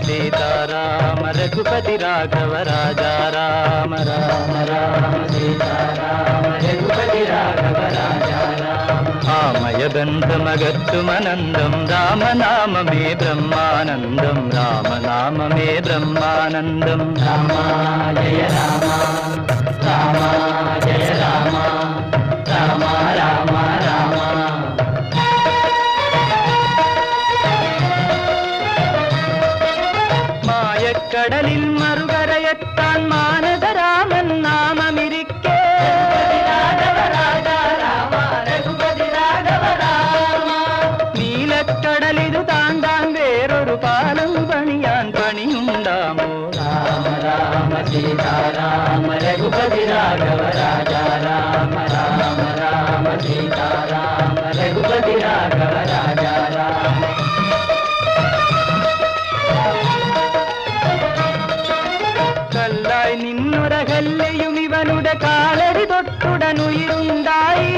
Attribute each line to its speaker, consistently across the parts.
Speaker 1: सीताराम रघुपति राघव राजा राम राम राम सीताराम रघुपति राघव राजा राम आमयगन्धमगत्तुमनन्दं रामनाममे ब्रह्मानन्दं रामनाममे ब्रह्मानन्दं रामा जय राम रामा जय राम राम राम राम മായക്കടലിൽ മറുകരയെത്താൻ മാനസരാമൻ നാമമിരിക്കേ നീലക്കടലിതു താണ്ടാൻ വേറൊരു പാലം പണിയാൻ പണിയുണ്ടാമോ രാമ രാമ സീതാരാമ രഘുപതി രാഘവ രാജാ രാമ രാമ രാമ സീതാരാമ രഘുപതി രാഘവ രാജാ രാമ കല്ലായി നിന്നൊരകല്ലയും ഇവനുടെ കാലടി തൊട്ടുടനുയിരുണ്ടായി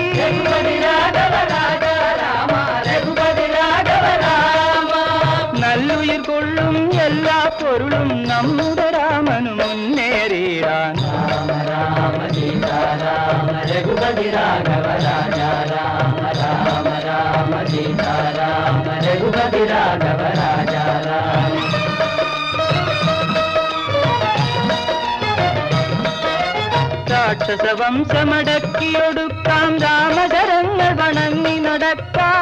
Speaker 1: നല്ലുയിർ കൊള്ളും എല്ലാ പൊരുളും നമ്മുടെ രാമനു മുന്നേറിയാൻ രാമ രാമ സീതാരാമ രഘുപതി രാഘവ രാജാ രാമ രാമ രാമ സീതാരാമ രഘുപതി രാഘവ രാജാ രാമ രാക്ഷസവംശമടക്കിയൊടുക്കാം രാമചരങ്ങൾ വണങ്ങി നടക്കാം